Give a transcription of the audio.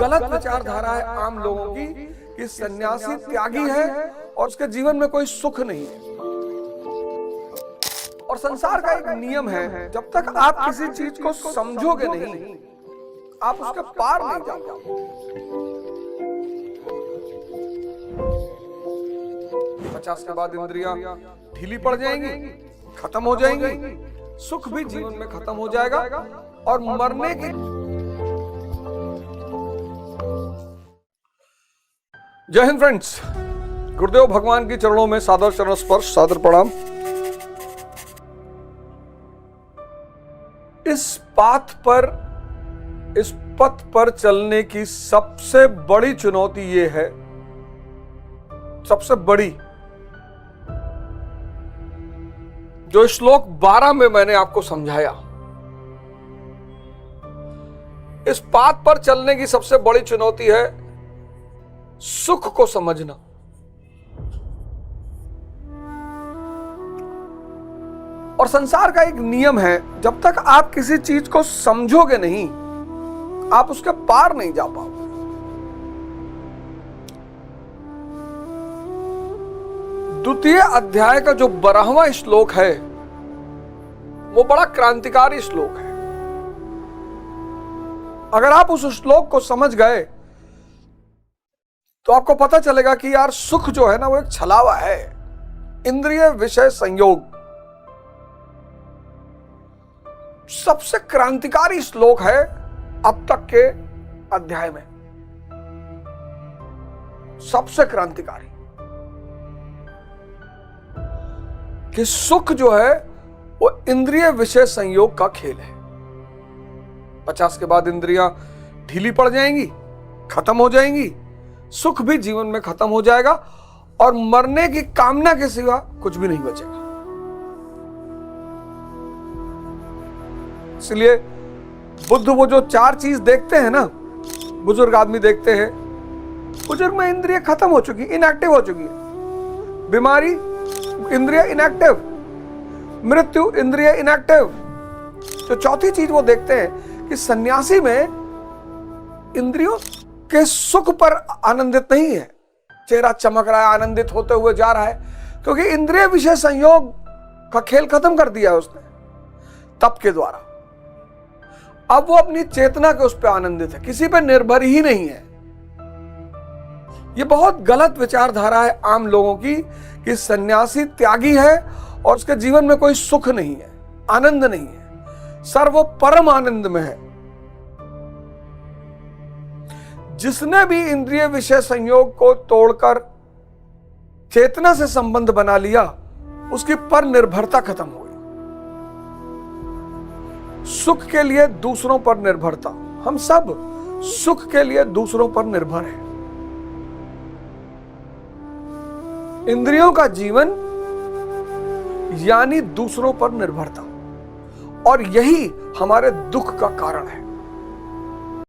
गलत विचारधारा है आम लोगों की कि सन्यासी त्यागी है और उसके जीवन में कोई सुख नहीं है। और संसार का एक नियम है, जब तक आप किसी चीज को समझोगे नहीं, आप उसके पार नहीं जा पाओगे। 50 के बाद इंद्रियां ढीली पड़ जाएंगी, खत्म हो जाएंगी, सुख भी जीवन में खत्म हो जाएगा और मरने की। जय हिंद फ्रेंड्स, गुरुदेव भगवान की चरणों में सादर चरण स्पर्श, सादर प्रणाम। इस पथ पर चलने की सबसे बड़ी चुनौती ये है, सबसे बड़ी, जो श्लोक 12 में मैंने आपको समझाया। इस पाथ पर चलने की सबसे बड़ी चुनौती है सुख को समझना। और संसार का एक नियम है, जब तक आप किसी चीज को समझोगे नहीं, आप उसके पार नहीं जा पाओगे। द्वितीय अध्याय का जो 12वां श्लोक है, वो बड़ा क्रांतिकारी श्लोक है। अगर आप उस श्लोक को समझ गए तो आपको पता चलेगा कि यार सुख जो है ना, वो एक छलावा है, इंद्रिय विषय संयोग। सबसे क्रांतिकारी श्लोक है अब तक के अध्याय में, सबसे क्रांतिकारी, कि सुख जो है वो इंद्रिय विषय संयोग का खेल है। 50 के बाद इंद्रियां ढीली पड़ जाएंगी, खत्म हो जाएंगी, सुख भी जीवन में खत्म हो जाएगा और मरने की कामना के सिवा कुछ भी नहीं बचेगा। इसलिए बुद्ध वो जो 4 चीज देखते हैं ना, बुजुर्ग आदमी देखते हैं, बुजुर्ग में इंद्रिय खत्म हो चुकी, इनएक्टिव हो चुकी है। बीमारी, इंद्रिय इनएक्टिव, मृत्यु, इंद्रिय इनएक्टिव। तो चौथी चीज वो देखते हैं कि सन्यासी में इंद्रियों के सुख पर आनंदित नहीं है। चेहरा चमक रहा है, आनंदित होते हुए जा रहा है, क्योंकि इंद्रिय विषय संयोग का खेल खत्म कर दिया है उसने तप के द्वारा। अब वो अपनी चेतना के उस पर आनंदित है, किसी पे निर्भर ही नहीं है। ये बहुत गलत विचारधारा है आम लोगों की कि सन्यासी त्यागी है और उसके जीवन में कोई सुख नहीं है, आनंद नहीं है, सर्व परम आनंद में है। जिसने भी इंद्रिय विषय संयोग को तोड़कर चेतना से संबंध बना लिया, उसकी पर निर्भरता खत्म हो गई। सुख के लिए दूसरों पर निर्भरता, हम सब सुख के लिए दूसरों पर निर्भर हैं। इंद्रियों का जीवन यानी दूसरों पर निर्भरता, और यही हमारे दुख का कारण है।